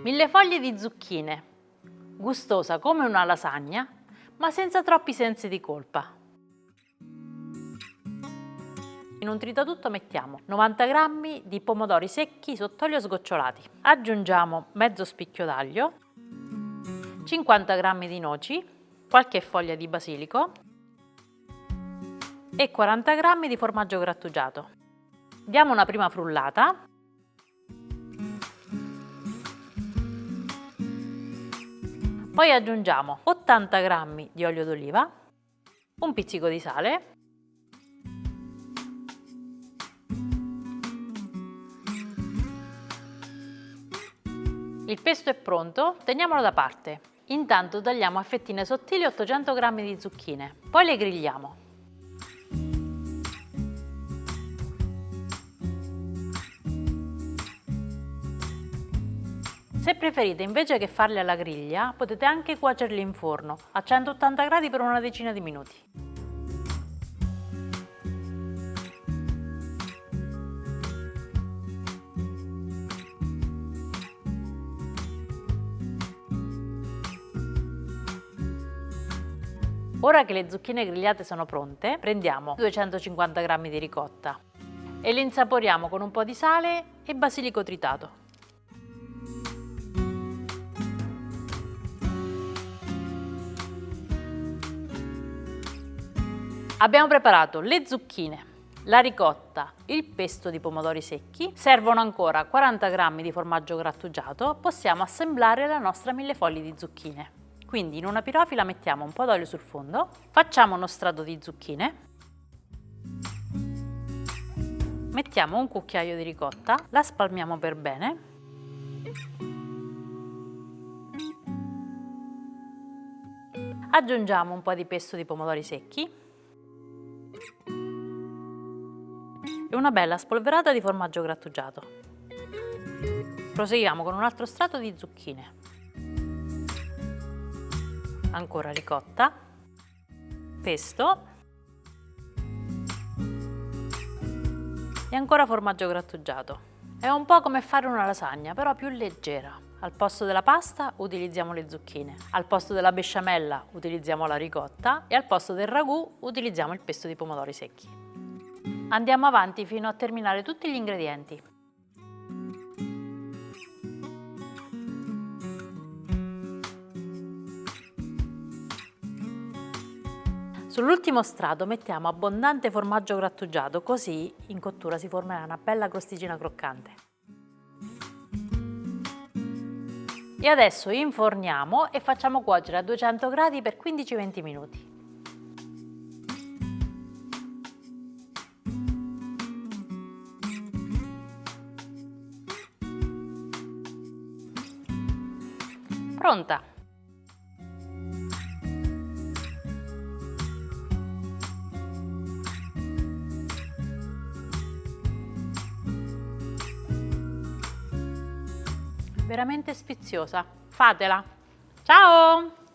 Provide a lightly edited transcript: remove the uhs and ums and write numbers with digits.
Millefoglie di zucchine, gustosa come una lasagna, ma senza troppi sensi di colpa. In un tritatutto mettiamo 90 g di pomodori secchi sott'olio sgocciolati. Aggiungiamo mezzo spicchio d'aglio, 50 g di noci, qualche foglia di basilico e 40 g di formaggio grattugiato. Diamo una prima frullata. Poi aggiungiamo 80 g di olio d'oliva, un pizzico di sale, il pesto è pronto, teniamolo da parte. Intanto tagliamo a fettine sottili 800 g di zucchine, poi le grigliamo. Se preferite invece che farle alla griglia, potete anche cuocerle in forno a 180 gradi per una decina di minuti. Ora che le zucchine grigliate sono pronte, prendiamo 250 g di ricotta e le insaporiamo con un po' di sale e basilico tritato. Abbiamo preparato le zucchine, la ricotta, il pesto di pomodori secchi, servono ancora 40 g di formaggio grattugiato, possiamo assemblare la nostra millefoglie di zucchine. Quindi in una pirofila mettiamo un po' d'olio sul fondo, facciamo uno strato di zucchine, mettiamo un cucchiaio di ricotta, la spalmiamo per bene, aggiungiamo un po' di pesto di pomodori secchi e una bella spolverata di formaggio grattugiato. Proseguiamo con un altro strato di zucchine. Ancora ricotta, pesto e ancora formaggio grattugiato. È un po' come fare una lasagna, però più leggera. Al posto della pasta utilizziamo le zucchine, al posto della besciamella utilizziamo la ricotta e al posto del ragù utilizziamo il pesto di pomodori secchi. Andiamo avanti fino a terminare tutti gli ingredienti. Sull'ultimo strato mettiamo abbondante formaggio grattugiato, così in cottura si formerà una bella crosticina croccante. E adesso inforniamo e facciamo cuocere a 200 gradi per 15-20 minuti. Pronta! Veramente sfiziosa. Fatela! Ciao!